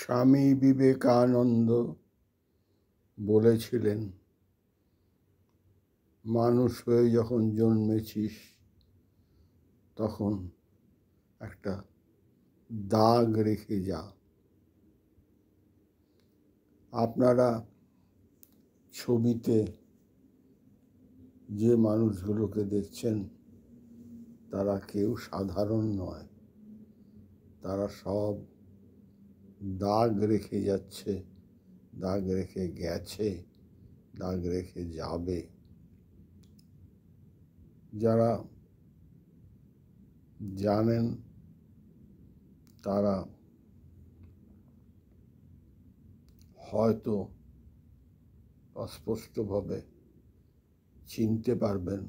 স্বামী বিবেকানন্দ বলেছিলেন, মানুষ হয়ে যখন জন্মেছিস তখন একটা দাগ রেখে যা। আপনারা ছবিতে যে মানুষগুলোকে দেখছেন তারা কেউ সাধারণ নয়, তারা সব দাগ রেখে যাচ্ছে, দাগ রেখে গেছে, দাগ রেখে যাবে। যারা জানেন তারা হয়তো অস্পষ্টভাবে চিনতে পারবেন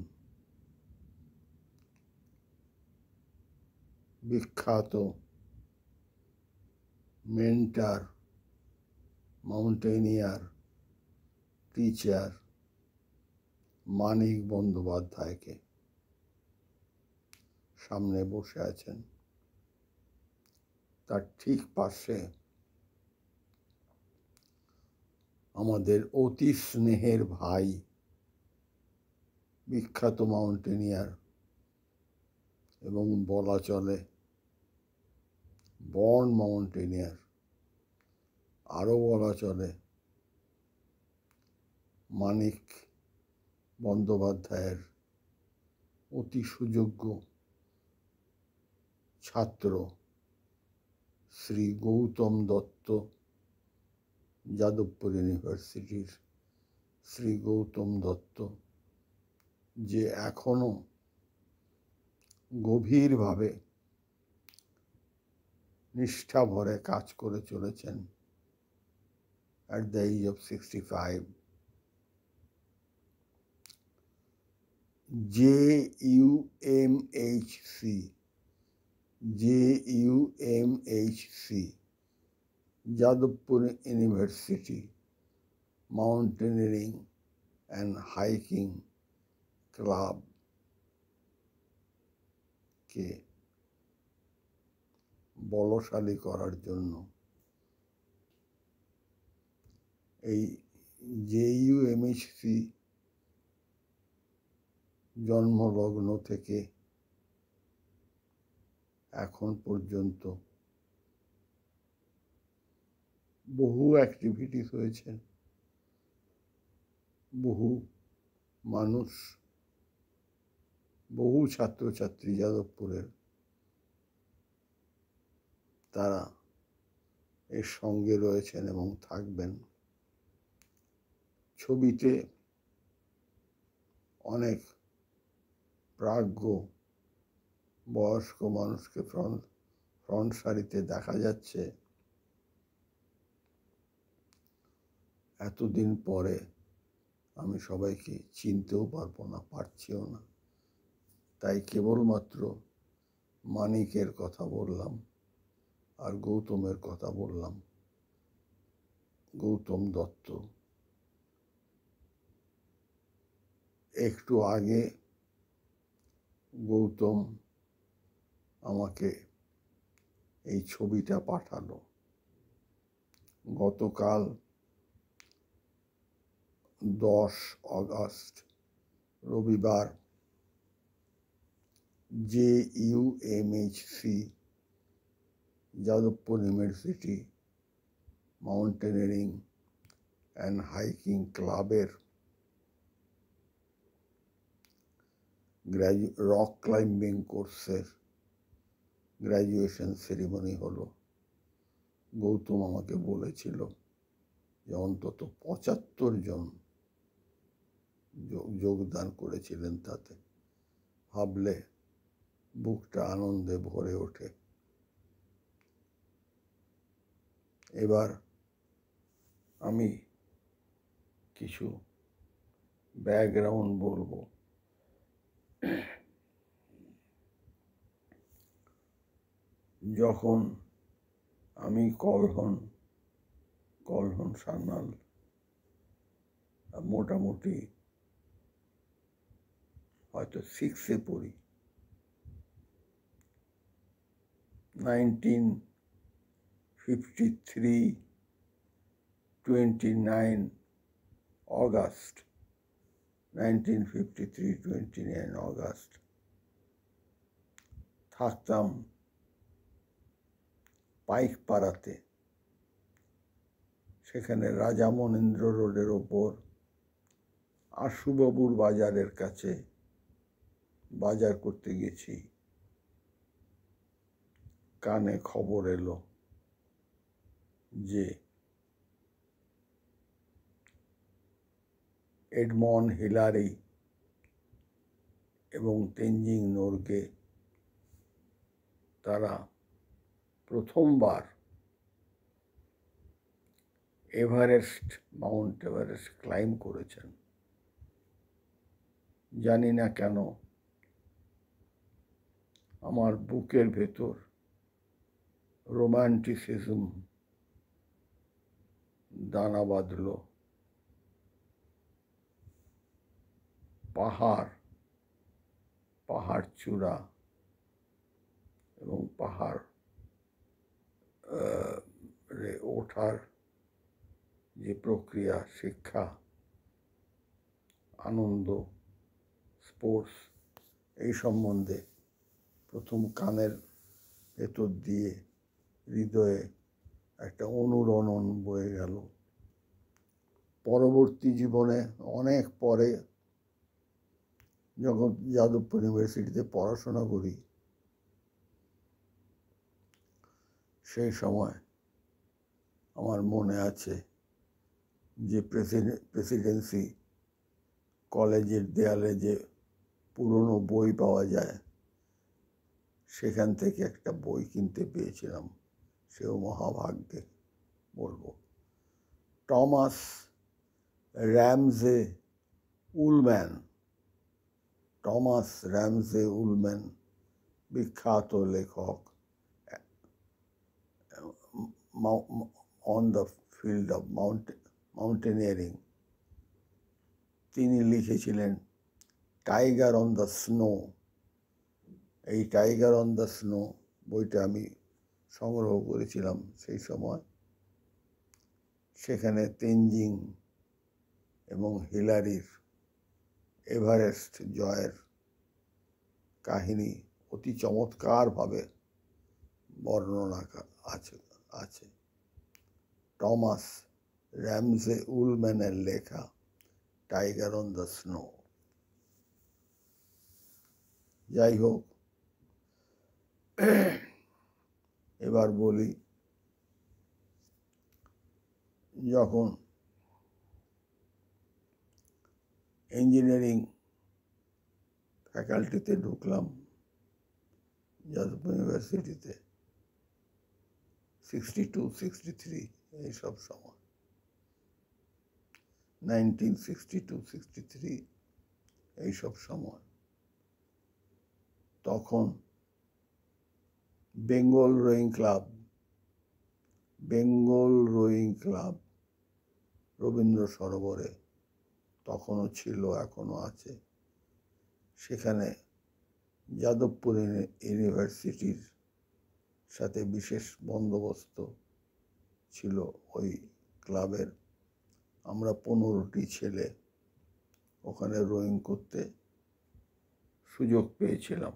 বিখ্যাত মেন্টর, মাউন্টেনিয়ার, টিচার মানিক বন্দ্যোপাধ্যায়কে। সামনে বসে আছেন, তার ঠিক পাশে আমাদের অতি স্নেহের ভাই, বিখ্যাত মাউন্টেনিয়ার এবং বলা চলে বর্ন মাউন্টেনিয়ার, আরও বলা চলে মানিক বন্দ্যোপাধ্যায়ের অতি সুযোগ্য ছাত্র শ্রী গৌতম দত্ত, যাদবপুর ইউনিভার্সিটির শ্রী গৌতম দত্ত, যে এখনো গভীরভাবে নিষ্ঠা ভরে কাজ করে চলেছেন at the age of 65। JUMHC Jadavpur University mountaineering and hiking club কে বলশালী করার জন্য এই JUMHC জন্মলগ্ন থেকে এখন পর্যন্ত বহু অ্যাক্টিভিটিস হয়েছে, বহু মানুষ, বহু ছাত্রছাত্রী যাদবপুরের, তারা এর সঙ্গে রয়েছেন এবং থাকবেন। ছবিতে অনেক প্রাজ্ঞ বয়স্ক মানুষকে ফ্রন্ট সারিতে দেখা যাচ্ছে। এতদিন পরে আমি সবাইকে চিনতেও পারছিও না, তাই কেবলমাত্র মানিকের কথা বললাম আর গৌতমের কথা বললাম। গৌতম দত্ত একটু আগে গৌতম আমাকে এই ছবিটা পাঠালো। গতকাল 10 অগস্ট রবিবার JUMHC Jadavpur University mountaineering and hiking ক্লাবের রক ক্লাইম্বিং কোর্সের গ্র্যাজুয়েশন সেরিমনি হলো। গৌতম আমাকে বলেছিল যে অন্তত 75 জন যোগদান করেছিলেন তাতে। ভাবলে বুকটা আনন্দে ভরে ওঠে। এবার আমি কিছু ব্যাকগ্রাউন্ড বলবো। যখন আমি কলহন সান্যাল মোটামুটি হয়তো 6-এ পড়ি, 19 29 August 1953 29 August থাকতাম পাইকপাড়াতে। সেখানে রাজা মনীন্দ্র রোডের ওপর আশুবাবুর বাজারের কাছে বাজার করতে গেছি। কানে খবর এলো যে এডমন্ড হিলারি এবং তেনজিং নোরগে তারা প্রথমবার মাউন্ট এভারেস্ট ক্লাইম্ব করেছেন। জানি না কেন আমার বুকের ভেতর রোমান্টিসিজম দানা বাঁধল। পাহাড় চূড়া এবং পাহাড় ওঠার যে প্রক্রিয়া, শিক্ষা, আনন্দ, স্পোর্টস, এই সম্বন্ধে প্রথম কানের ভেতর দিয়ে হৃদয়ে একটা অনুরণন বয়ে গেল। পরবর্তী জীবনে অনেক পরে যখন যাদবপুর ইউনিভার্সিটিতে পড়াশোনা করি, সেই সময় আমার মনে আছে যে প্রেসিডেন্সি কলেজের দেয়ালে যে পুরনো বই পাওয়া যায়, সেখান থেকে একটা বই কিনতে পেয়েছিলাম। সেও মহাভাগ্যে বলবো। টমাস র্যামজে উলম্যান বিখ্যাত লেখক, on the field of mountaineering. তিনি লিখেছিলেন টাইগার অন দ্য স্নো। এই টাইগার অন দ্য স্নো বইটা আমি সংগ্রহ করেছিলাম সেই সময়। সেখানে তেনজিং এবং হিলারির এভারেস্ট জয়ের কাহিনী অতি চমৎকারভাবে বর্ণনা আছে। টমাস র্যামজে উলম্যানের লেখা টাইগার অন দ্য স্নো। যাই হোক, এবার বলি, যখন ইঞ্জিনিয়ারিং ফ্যাকাল্টিতে ঢুকলাম যাদবপুর ইউনিভার্সিটিতে, 62-63 এইসব সময়, 1962-63 এইসব সময়, তখন বেঙ্গল রোয়িং ক্লাব রবীন্দ্র সরোবরে তখনও ছিল, এখনো আছে। সেখানে যাদবপুর ইউনিভার্সিটির সাথে বিশেষ বন্দোবস্ত ছিল ওই ক্লাবের। আমরা 15টি ছেলে ওখানে রোয়িং করতে সুযোগ পেয়েছিলাম।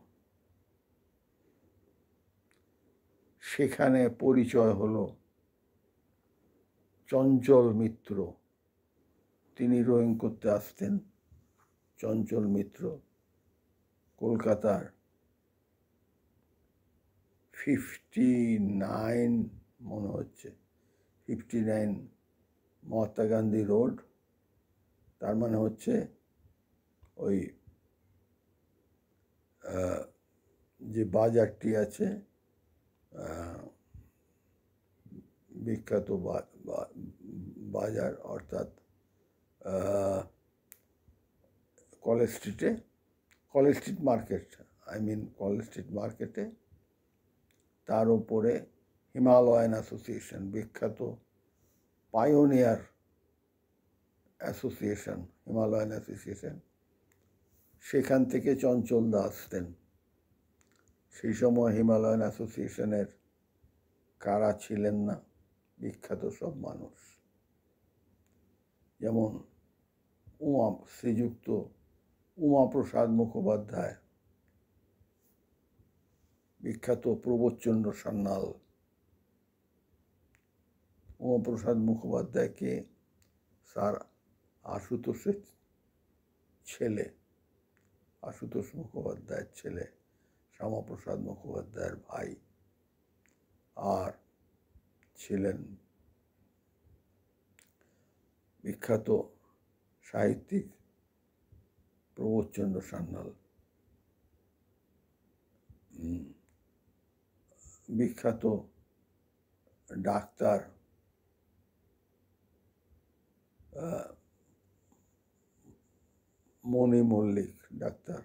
সেখানে পরিচয় হলো চঞ্চল মিত্র। তিনি রোয়িং করতে আসতেন। চঞ্চল মিত্র কলকাতার 59 মনে হচ্ছে 59 মহাত্মা গান্ধী রোড, তার মানে হচ্ছে ওই যে বাজারটি আছে, বিখ্যাত বাজার, অর্থাৎ কলেজ স্ট্রিট মার্কেটে তার উপরে হিমালয়ান অ্যাসোসিয়েশন, বিখ্যাত পাইওনিয়ার অ্যাসোসিয়েশন, হিমালয়ান অ্যাসোসিয়েশন, সেখান থেকে চঞ্চলদা আসতেন। সেই সময় হিমালয়ান অ্যাসোসিয়েশনের কারা ছিলেন না বিখ্যাত সব মানুষ, যেমন শ্রীযুক্ত উমাপ্রসাদ মুখোপাধ্যায়, বিখ্যাত প্রবোধচন্দ্র সান্যাল। উমাপ্রসাদ মুখোপাধ্যায়কে স্যার আশুতোষের ছেলে, আশুতোষ মুখোপাধ্যায়ের ছেলে, শ্যামাপ্রসাদ মুখোপাধ্যায়ের ভাই, আর ছিলেন বিখ্যাত সাহিত্যিক প্রবোধচন্দ্র সান্যাল, বিখ্যাত ডাক্তার মণি মল্লিক, ডাক্তার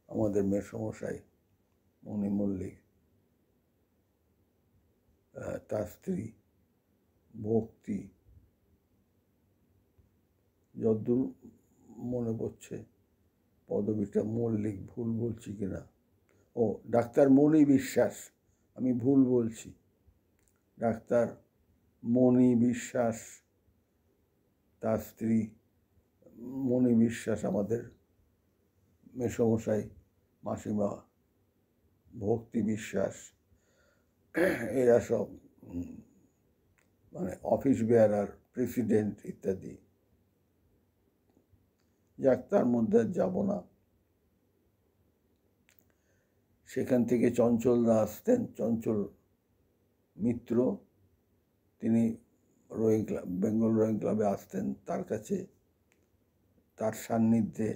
আমাদের মেসমশাই মণি মল্লিক, তার স্ত্রী ভক্তি, যদ্দূর মনে পড়ছে পদবীটা মল্লিক, ভুল বলছি কিনা, ও ডাক্তার মণি বিশ্বাস, আমি ভুল বলছি, ডাক্তার মণি বিশ্বাস, তার স্ত্রী মণি বিশ্বাস, আমাদের মেসমশাই মাসিমা ভক্তি বিশ্বাস, এরা সব মানে অফিস বেয়ারার, প্রেসিডেন্ট ইত্যাদি। যাক, তার মধ্যে যাব না। সেখান থেকে চঞ্চলদা আসতেন, চঞ্চল মিত্র, তিনি রোয়িং ক্লাব, বেঙ্গল রোয়িং ক্লাবে আসতেন। তার কাছে, তার সান্নিধ্যে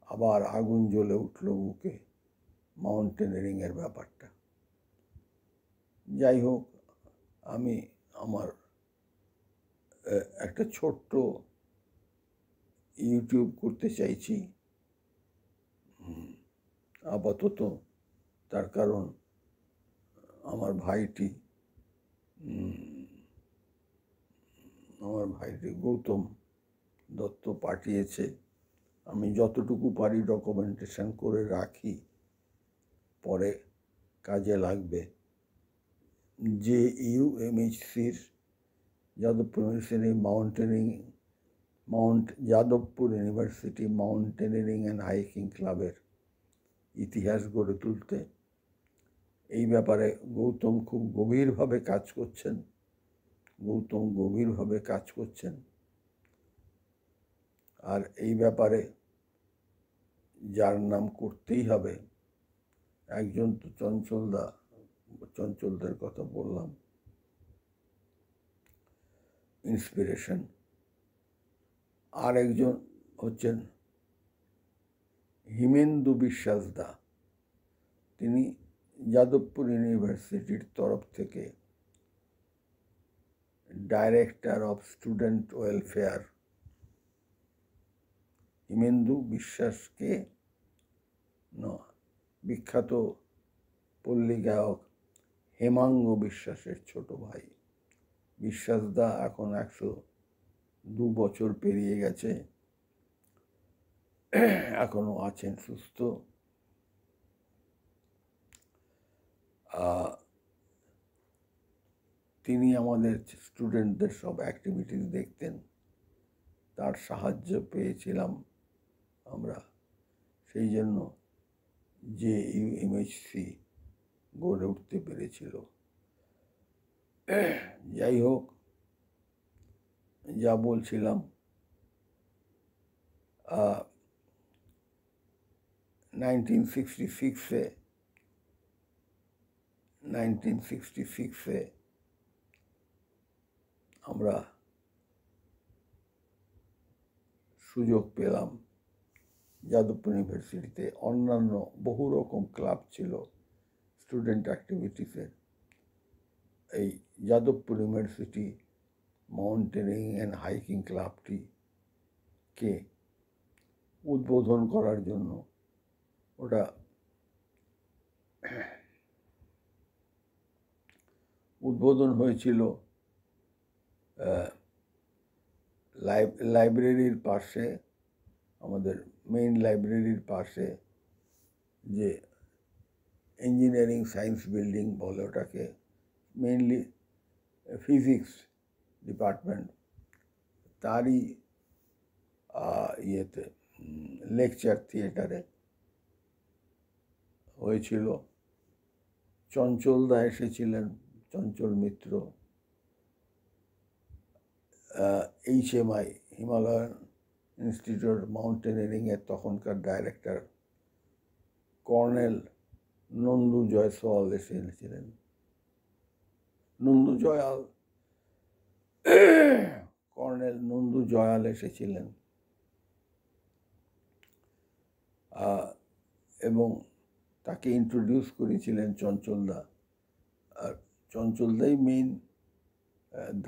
আবার আগুন জ্বলে উঠল বুকে মাউন্টেনিয়ারিংয়ের ব্যাপারটা। যাই হোক, আমি আমার একটা ছোট্ট ইউটিউব করতে চাইছি আপাতত, তার কারণ আমার ভাইটি গৌতম দত্ত পাঠিয়েছে। আমি যতটুকু পারি ডকুমেন্টেশন করে রাখি, পরে কাজে লাগবে। JUMHCর Jadavpur University mountaineering and hiking ক্লাবের ইতিহাস গড়ে তুলতে এই ব্যাপারে গৌতম খুব গভীরভাবে কাজ করছেন। আর এই ব্যাপারে যার নাম করতেই হবে, একজন তো চঞ্চলদের কথা বললাম, ইন্সপিরেশন। আর একজন হচ্ছেন হিমেন্দু বিশ্বাস দা। তিনি যাদবপুর ইউনিভার্সিটির তরফ থেকে ডাইরেক্টর অফ স্টুডেন্ট ওয়েলফেয়ার। হিমেন্দু বিশ্বাসকে বিখ্যাত পল্লী গায়ক হেমাঙ্গ বিশ্বাসের ছোট ভাই। বিশ্বাসদা এখন 102 বছর পেরিয়ে গেছে, এখনো আছেন সুস্থ। তিনি আমাদের স্টুডেন্টদের সব অ্যাক্টিভিটিস দেখতেন, তার সাহায্য পেয়েছিলাম আমরা, সেই জন্য JUMHC গড়ে উঠতে পেরেছিল। যাই হোক, যা বলছিলাম, 1966-এ আমরা সুযোগ পেলাম যাদবপুর ইউনিভার্সিটিতে। অন্যান্য বহু রকম ক্লাব ছিল স্টুডেন্ট অ্যাক্টিভিটিসের। এই Jadavpur University mountaineering and hiking ক্লাবটিকে উদ্বোধন করার জন্য, ওটা উদ্বোধন হয়েছিল লাইব্রেরির পাশে, আমাদের মেইন লাইব্রেরির পাশে যে ইঞ্জিনিয়ারিং সায়েন্স বিল্ডিং বলে ওটাকে, মেইনলি ফিজিক্স ডিপার্টমেন্ট, তারই ইয়েতে লেকচার থিয়েটারে হয়েছিল। চঞ্চলদা এসেছিলেন, চঞ্চল মিত্র, HMI হিমালয়ান ইনস্টিটিউট মাউন্টেনিয়ারিংয়ের তখনকার ডাইরেক্টর কর্নেল নন্দু জয়সওয়াল এসেছিলেন। কর্নেল নন্দু জয়াল এসেছিলেন এবং তাকে ইন্ট্রোডিউস করেছিলেন চঞ্চলদা। আর চঞ্চলদাই মেইন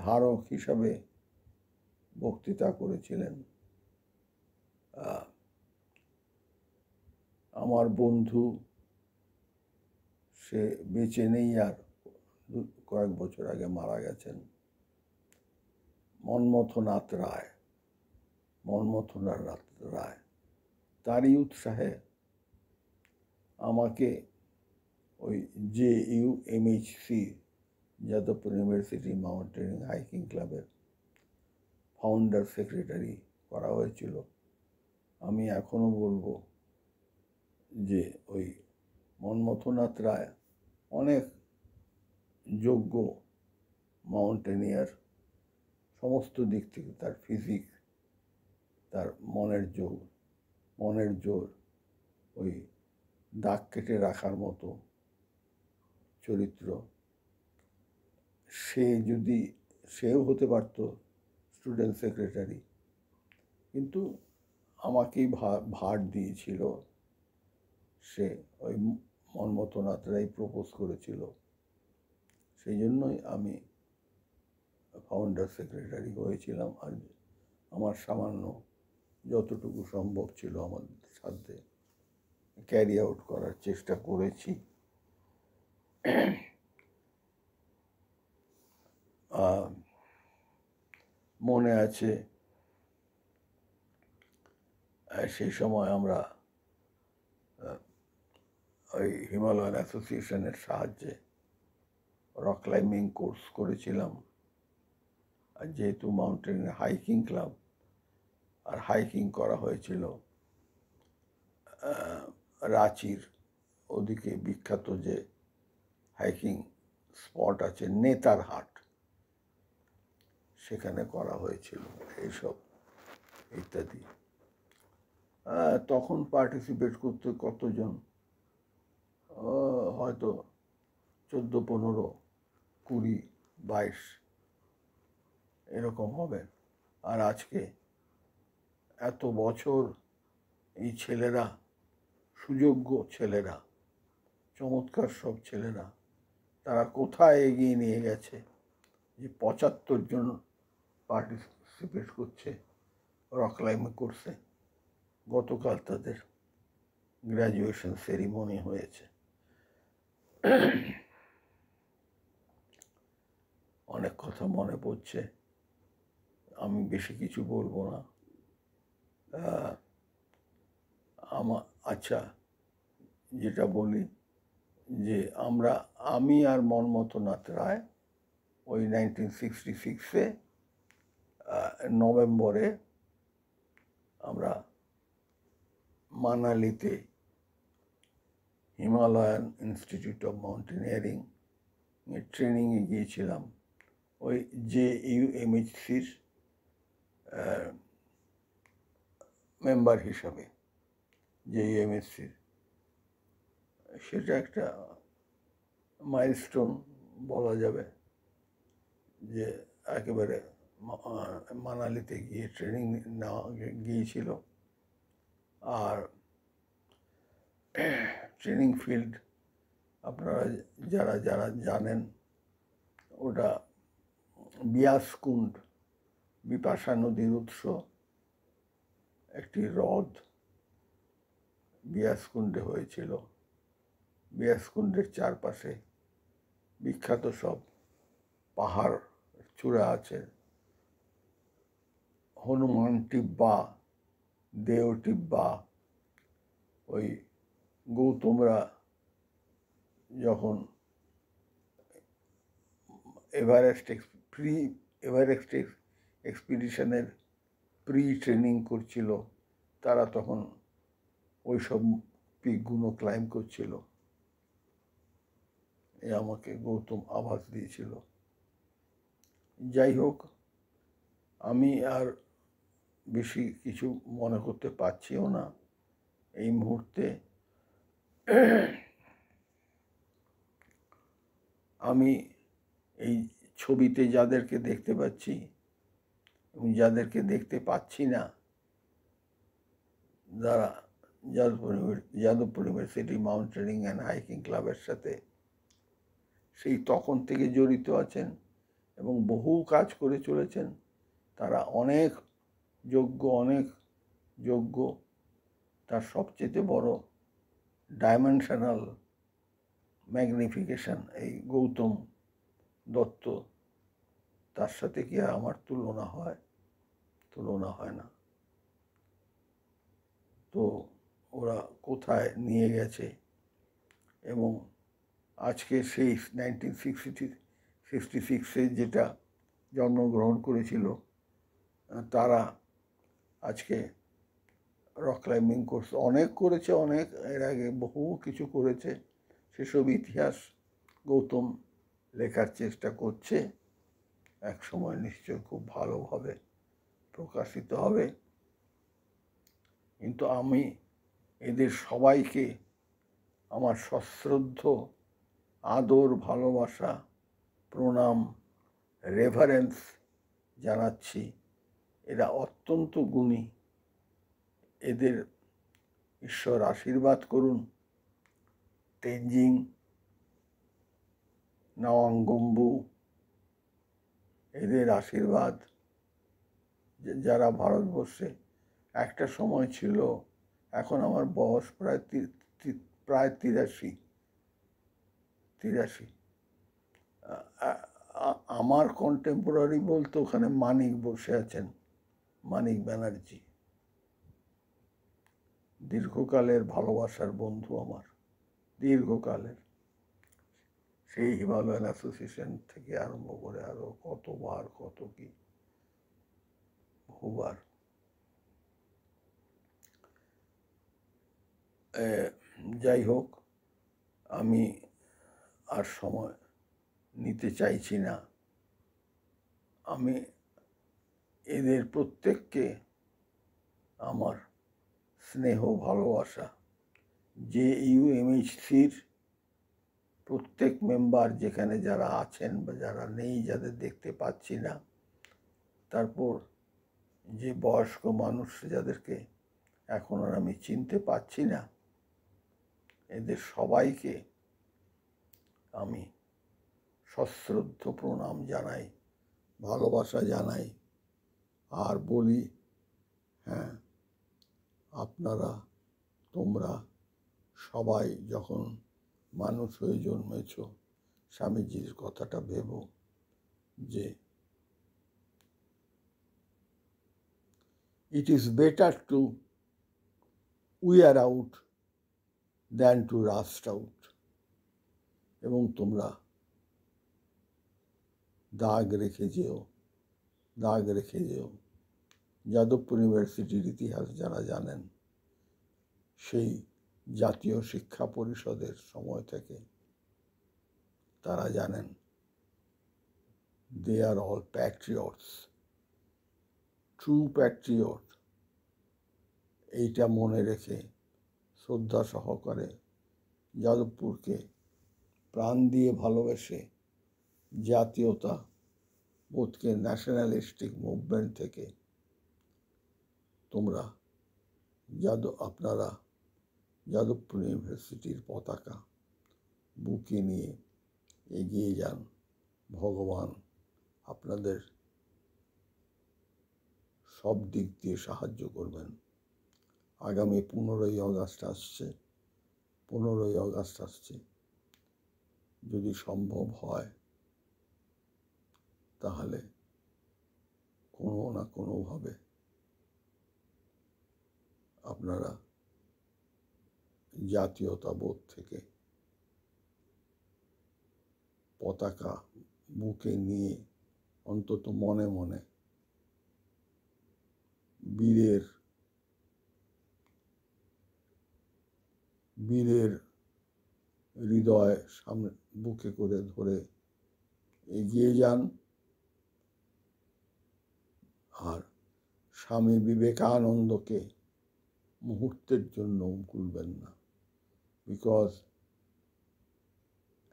ধারক হিসাবে বক্তৃতা করেছিলেন। আমার বন্ধু, সে বেঁচে নেই আর, কয়েক বছর আগে মারা গেছেন, মন্মথনাথ রায়, তারই উৎসাহে আমাকে ওই JUMHC Jadavpur university mountaineering hiking ক্লাবের ফাউন্ডার সেক্রেটারি করা হয়েছিল। আমি এখনো বলবো যে ওই মন্মথনাথ রায় অনেক যোগ্য মাউন্টেনিয়ার, সমস্ত দিক থেকে, তার ফিজিক, তার মনের জোর, ওই দাগ কেটে রাখার মতো চরিত্র। সেও হতে পারত স্টুডেন্ট সেক্রেটারি, কিন্তু আমাকেই ভার দিয়েছিল। সে ওই মন্মথনাথ রায় প্রপোজ করেছিল, সেই জন্যই আমি ফাউন্ডার সেক্রেটারি হয়েছিলাম। আর আমার সামান্য যতটুকু সম্ভব ছিল আমার সাধ্যে ক্যারি আউট করার চেষ্টা করেছি। মনে আছে সেই সময় আমরা ওই হিমালয়ান অ্যাসোসিয়েশনের সাহায্যে রক ক্লাইম্বিং কোর্স করেছিলাম। আর যেহেতু মাউন্টেন হাইকিং ক্লাব, আর হাইকিং করা হয়েছিল রাঁচির ওদিকে বিখ্যাত যে হাইকিং স্পট আছে নেতারহাট, সেখানে করা হয়েছিল এইসব ইত্যাদি। তখন পার্টিসিপেট করতে কতজন, হয়তো 14, 15, 20, 22 এরকম হবে। আর আজকে এত বছর এই ছেলেরা, সুযোগ্য ছেলেরা, চমৎকার সব ছেলেরা, তারা কোথায় এগিয়ে নিয়ে গেছে যে 75 জন পার্টিসিপেট করছে রক ক্লাইম্বিং কোর্সে। গতকাল তাদের গ্র্যাজুয়েশন সেরিমনি হয়েছে। অনেক কথা মনে পড়ছে, আমি বেশি কিছু বলবো না। আচ্ছা, যেটা বলি যে আমি আর মন্মথনাথ রায় ওই 1966-এ নভেম্বরে আমরা মানালিতে হিমালয়ান ইনস্টিটিউট অফ মাউন্টেনিয়ারিং ট্রেনিংয়ে গিয়েছিলাম। ওই JUMHCর মেম্বার হিসাবে। JUMHCর সেটা একটা মাইলস্টোন বলা যাবে, যে একেবারে মানালিতে গিয়ে ট্রেনিং নেওয়া গিয়েছিল। আর ট্রেনিং ফিল্ড আপনারা যারা জানেন, ওটা বিয়াসকুণ্ড, বিপাশা নদীর উৎস, একটি হ্রদ বিয়াসকুণ্ডে হয়েছিল। বিয়াসকুণ্ডের চারপাশে বিখ্যাত সব পাহাড় চূড়া আছে, হনুমান টিব্বা, দেও টিব্বা। ওই গৌতমরা যখন প্রি এভারেস্ট এক্সপিডিশনের ট্রেনিং করছিল, তারা তখন ওইসব পিকগুলো ক্লাইম্ব করছিল। এ আমাকে গৌতম আভাস দিয়েছিল। যাই হোক, আমি আর বেশি কিছু মনে করতে পারছিও না এই মুহূর্তে। আমি এই ছবিতে যাদেরকে দেখতে পাচ্ছি এবং যাদেরকে দেখতে পাচ্ছি না, যারা Jadavpur university mountaineering and hiking ক্লাবের সাথে সেই তখন থেকে জড়িত আছেন এবং বহু কাজ করে চলেছেন, তারা অনেক যোগ্য। তার সবচেয়ে বড় ডাইমেনশনাল ম্যাগনিফিকেশন এই গৌতম দত্ত, তার সাথে কি আর আমার তুলনা হয় না। তো ওরা কোথায় নিয়ে গেছে, এবং আজকে সেই 1966 যেটা জন্মগ্রহণ করেছিল, তারা আজকে রক ক্লাইম্বিং কোর্স অনেক করেছে, এর আগে বহু কিছু করেছে। সেসব ইতিহাস গৌতম লেখার চেষ্টা করছে, এক সময় নিশ্চয় খুব ভালোভাবে প্রকাশিত হবে। কিন্তু আমি এদের সবাইকে আমার সশ্রদ্ধ আদর, ভালোবাসা, প্রণাম, রেভারেন্স জানাচ্ছি। এরা অত্যন্ত গুণী, এদের ঈশ্বর আশীর্বাদ করুন। তেনজিং নওয়াংগম্বু, এদের আশীর্বাদ, যারা ভারতবর্ষে একটা সময় ছিল, এখন আমার বয়স প্রায় 83। আমার কন্টেম্পোরারি বলতে ওখানে মানিক বসে আছেন, মানিক ব্যানার্জি, দীর্ঘকালের ভালোবাসার বন্ধু আমার, দীর্ঘকালের। সেই হিমালয়ান অ্যাসোসিয়েশন থেকে আরম্ভ করে আরো কতবার কত কি বহুবার। যাই হোক, আমি আর সময় নিতে চাইছি না। আমি এদের প্রত্যেককে আমার স্নেহ, ভালোবাসা, JUMHCর প্রত্যেক মেম্বার যেখানে যারা আছেন বা যারা নেই, যাদের দেখতে পাচ্ছি না, তারপর যে বয়স্ক মানুষ যাদেরকে এখন আর আমি চিনতে পারছি না, এদের সবাইকে আমি সশ্রদ্ধ প্রণাম জানাই, ভালোবাসা জানাই, আর বলি, হ্যাঁ, তোমরা সবাই যখন মানুষ হয়ে জন্মেছ, স্বামীজির কথাটা ভেবো যে it is better to wear out than to rust out, এবং তোমরা দাগ রেখে যেও। যাদবপুর ইউনিভার্সিটির ইতিহাস যারা জানেন, সেই জাতীয় শিক্ষা পরিষদের সময় থেকে তারা জানেন, they are all patriots, true patriot। এইটা মনে রেখে শ্রদ্ধা সহকারে যাদবপুরকে প্রাণ দিয়ে ভালোবেসে জাতীয়তা বোধকে, ন্যাশনালিস্টিক মুভমেন্ট থেকে আপনারা যাদবপুর ইউনিভার্সিটির পতাকা বুকে নিয়ে এগিয়ে যান। ভগবান আপনাদের সব দিক দিয়ে সাহায্য করবেন। আগামী 15ই আগস্ট আসছে। যদি সম্ভব হয় তাহলে কোনো না কোনোভাবে আপনারা জাতীয়তাবোধ থেকে পতাকা বুকে নিয়ে অন্তত মনে মনে বীরের হৃদয় সামনে বুকে করে ধরে এগিয়ে যান আর স্বামী বিবেকানন্দকে মুহূর্তের জন্য ভুলবেন না, বিকজ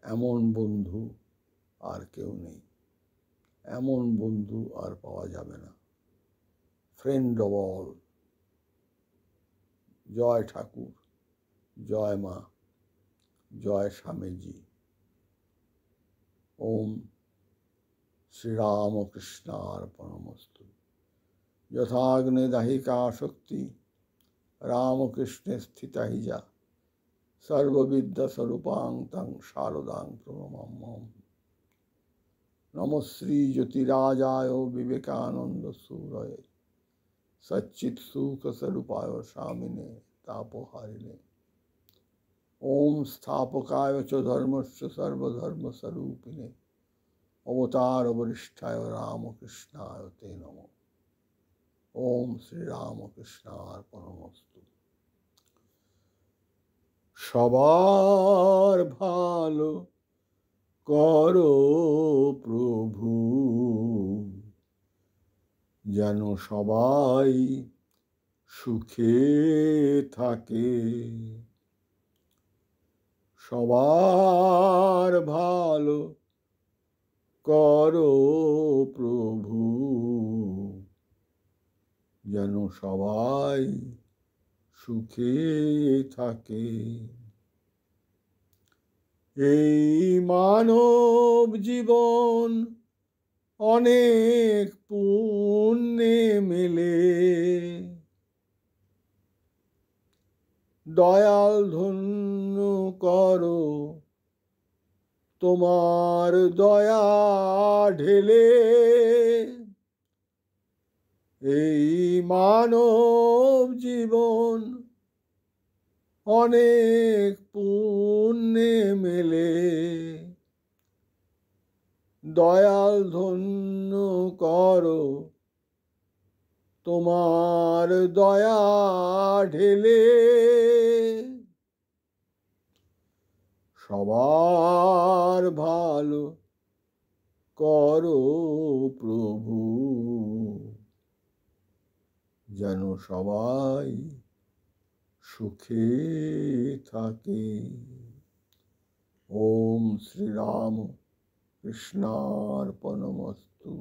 এমন বন্ধু আর কেউ নেই, এমন বন্ধু আর পাওয়া যাবে না। Friend of all. জয় ঠাকুর, জয় মা, জয় স্বামীজি। ওম শ্রীরামকৃষ্ণার্পণমস্তু। যথাগ্নে দাহিকা শক্তি রামকৃষ্ণে স্থিতা হি যা, সর্ববিদ্যা স্বরূপাং তং শারদাং প্রণমাম্যহম। নমঃ শ্রী জ্যোতিরাজায় বিবেকানন্দ সূরয়ে সচ্চিৎ সুখ স্বরূপায় স্বামিনে তাপহারিণে। ওম স্থাপকায় চ ধর্মস্য সর্বধর্ম স্বরূপিণে অবতার বরিষ্ঠায় রামকৃষ্ণায় তে নমঃ। ওম শ্রীরামকৃষ্ণার্পণমস্তু। সবার ভালো করো প্রভু, যেন সবাই সুখে থাকে। সবার ভালো করো প্রভু, যেন সবাই সুখে থাকে। এই মানব জীবন অনেক পুণ্যে মেলে, দয়াল ধন্য করো তোমার দয়া ঢেলে। এই মানব জীবন অনেক পুণ্যে মেলে, দয়াল ধন্য করো তোমার দয়া ঢেলে। সবার ভালো করো প্রভু, যেন সবাই সুখে থাকে। ওম শ্রীরাম কৃষ্ণার্পণমস্তু।